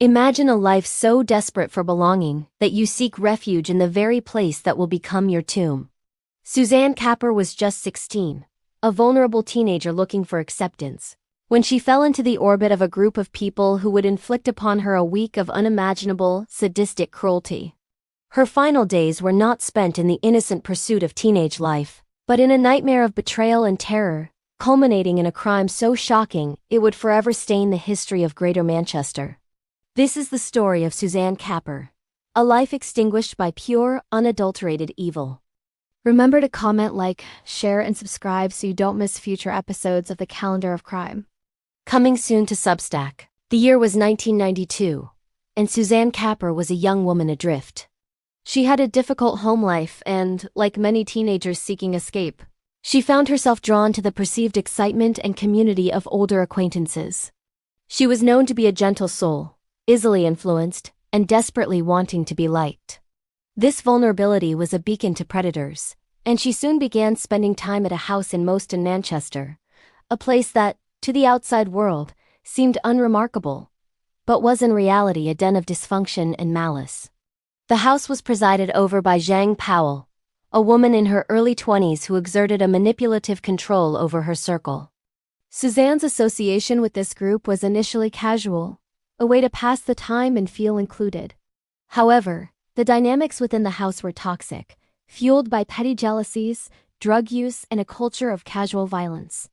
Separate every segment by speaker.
Speaker 1: Imagine a life so desperate for belonging that you seek refuge in the very place that will become your tomb. Suzanne Capper was just 16, a vulnerable teenager looking for acceptance, when she fell into the orbit of a group of people who would inflict upon her a week of unimaginable, sadistic cruelty. Her final days were not spent in the innocent pursuit of teenage life, but in a nightmare of betrayal and terror, culminating in a crime so shocking it would forever stain the history of Greater Manchester. This is the story of Suzanne Capper, a life extinguished by pure, unadulterated evil.
Speaker 2: Remember to comment, like, share, and subscribe so you don't miss future episodes of the Calendar of Crime.
Speaker 1: Coming soon to Substack. The year was 1992, and Suzanne Capper was a young woman adrift. She had a difficult home life and, like many teenagers seeking escape, she found herself drawn to the perceived excitement and community of older acquaintances. She was known to be a gentle soul, easily influenced, and desperately wanting to be liked. This vulnerability was a beacon to predators, and she soon began spending time at a house in Moston, Manchester, a place that, to the outside world, seemed unremarkable, but was in reality a den of dysfunction and malice. The house was presided over by Glyn Powell, a woman in her early 20s who exerted a manipulative control over her circle.
Speaker 2: Suzanne's association with this group was initially casual, a way to pass the time and feel included. However, the dynamics within the house were toxic, fueled by petty jealousies, drug use, and a culture of casual violence.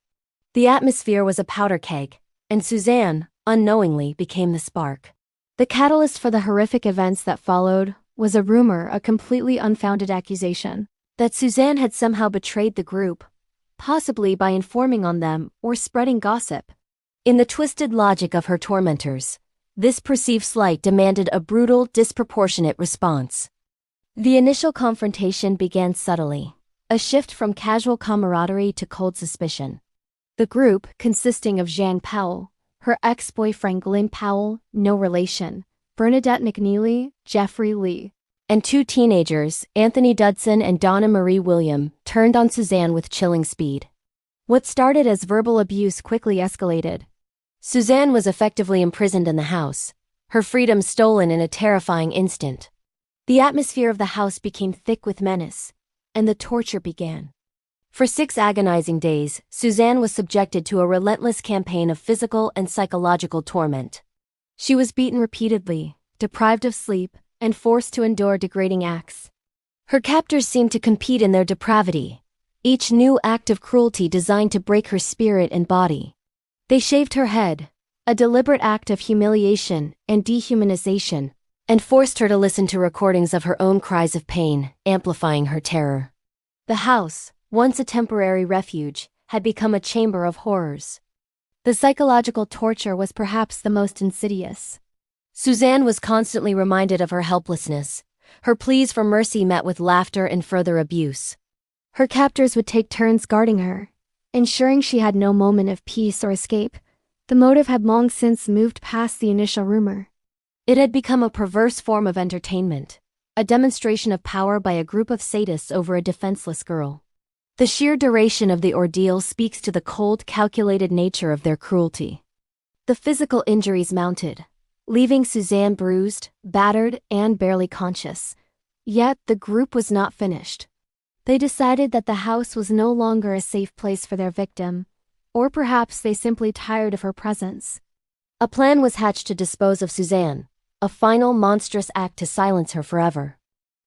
Speaker 1: The atmosphere was a powder keg, and Suzanne, unknowingly, became the spark.
Speaker 2: The catalyst for the horrific events that followed was a rumor, a completely unfounded accusation,
Speaker 1: that Suzanne had somehow betrayed the group,
Speaker 2: possibly by informing on them or spreading gossip.
Speaker 1: In the twisted logic of her tormentors, this perceived slight demanded a brutal, disproportionate response.
Speaker 2: The initial confrontation began subtly, a shift from casual camaraderie to cold suspicion. The group, consisting of Glyn Powell, her ex-boyfriend Glyn Powell, no relation, Bernadette McNeely, Jeffrey Lee,
Speaker 1: and two teenagers, Anthony Dudson and Donna Marie William, turned on Suzanne with chilling speed.
Speaker 2: What started as verbal abuse quickly escalated.
Speaker 1: Suzanne was effectively imprisoned in the house, her freedom stolen in a terrifying instant.
Speaker 2: The atmosphere of the house became thick with menace, and the torture began.
Speaker 1: For 6 agonizing days, Suzanne was subjected to a relentless campaign of physical and psychological torment.
Speaker 2: She was beaten repeatedly, deprived of sleep, and forced to endure degrading acts.
Speaker 1: Her captors seemed to compete in their depravity, each new act of cruelty designed to break her spirit and body.
Speaker 2: They shaved her head, a deliberate act of humiliation and dehumanization,
Speaker 1: and forced her to listen to recordings of her own cries of pain, amplifying her terror.
Speaker 2: The house, once a temporary refuge, had become a chamber of horrors. The psychological torture was perhaps the most insidious.
Speaker 1: Suzanne was constantly reminded of her helplessness, her pleas for mercy met with laughter and further abuse.
Speaker 2: Her captors would take turns guarding her, ensuring she had no moment of peace or escape. The motive had long since moved past the initial rumor.
Speaker 1: It had become a perverse form of entertainment, a demonstration of power by a group of sadists over a defenseless girl. The sheer duration of the ordeal speaks to the cold, calculated nature of their cruelty.
Speaker 2: The physical injuries mounted, leaving Suzanne bruised, battered, and barely conscious. Yet the group was not finished. They decided that the house was no longer a safe place for their victim, or perhaps they simply tired of her presence.
Speaker 1: A plan was hatched to dispose of Suzanne, a final monstrous act to silence her forever.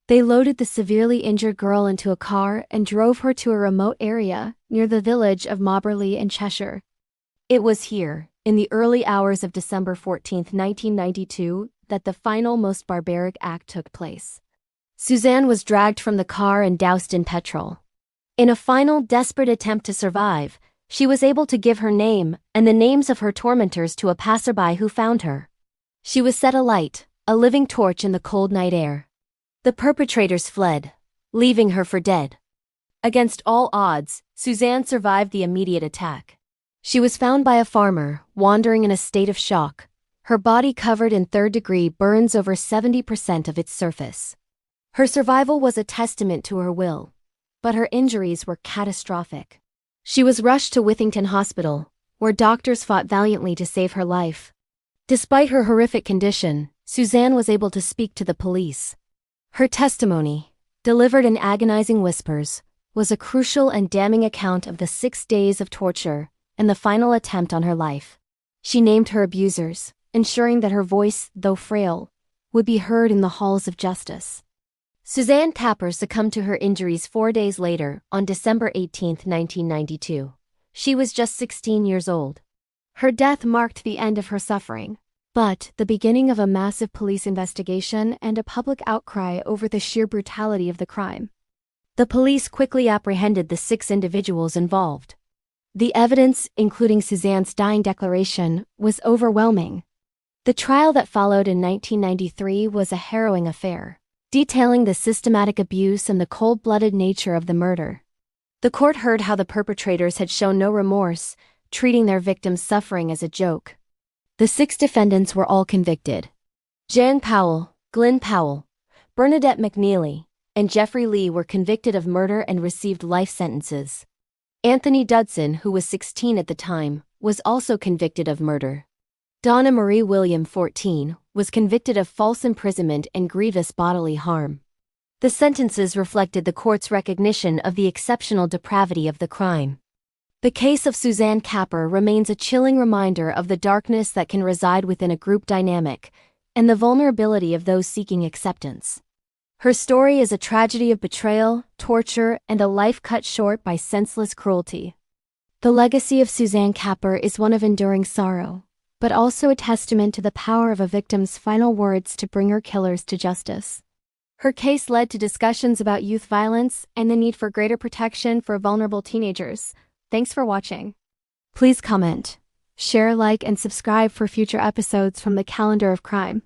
Speaker 2: They loaded the severely injured girl into a car and drove her to a remote area near the village of Mobberley in Cheshire.
Speaker 1: It was here, in the early hours of December 14, 1992, that the final, most barbaric act took place. Suzanne was dragged from the car and doused in petrol. In a final, desperate attempt to survive, she was able to give her name and the names of her tormentors to a passerby who found her. She was set alight, a living torch in the cold night air. The perpetrators fled, leaving her for dead. Against all odds, Suzanne survived the immediate attack. She was found by a farmer, wandering in a state of shock, her body covered in third-degree burns over 70% of its surface. Her survival was a testament to her will, but her injuries were catastrophic. She was rushed to Withington Hospital, where doctors fought valiantly to save her life. Despite her horrific condition, Suzanne was able to speak to the police. Her testimony, delivered in agonizing whispers, was a crucial and damning account of the 6 days of torture and the final attempt on her life. She named her abusers, ensuring that her voice, though frail, would be heard in the halls of justice. Suzanne Capper succumbed to her injuries 4 days later, on December 18, 1992. She was just 16 years old. Her death marked the end of her suffering, but the beginning of a massive police investigation and a public outcry over the sheer brutality of the crime. The police quickly apprehended the 6 individuals involved. The evidence, including Suzanne's dying declaration, was overwhelming. The trial that followed in 1993 was a harrowing affair, detailing the systematic abuse and the cold-blooded nature of the murder. The court heard how the perpetrators had shown no remorse, treating their victims' suffering as a joke. The 6 defendants were all convicted. Glyn Powell, Glyn Powell, Bernadette McNeely, and Jeffrey Lee were convicted of murder and received life sentences. Anthony Dudson, who was 16 at the time, was also convicted of murder. Donna Marie William, 14, was convicted of false imprisonment and grievous bodily harm. The sentences reflected the court's recognition of the exceptional depravity of the crime. The case of Suzanne Capper remains a chilling reminder of the darkness that can reside within a group dynamic and the vulnerability of those seeking acceptance. Her story is a tragedy of betrayal, torture, and a life cut short by senseless cruelty. The legacy of Suzanne Capper is one of enduring sorrow, but also a testament to the power of a victim's final words to bring her killers to justice. Her case led to discussions about youth violence and the need for greater protection for vulnerable teenagers. Thanks for watching. Please comment, share, like, and subscribe for future episodes from the Calendar of Crime.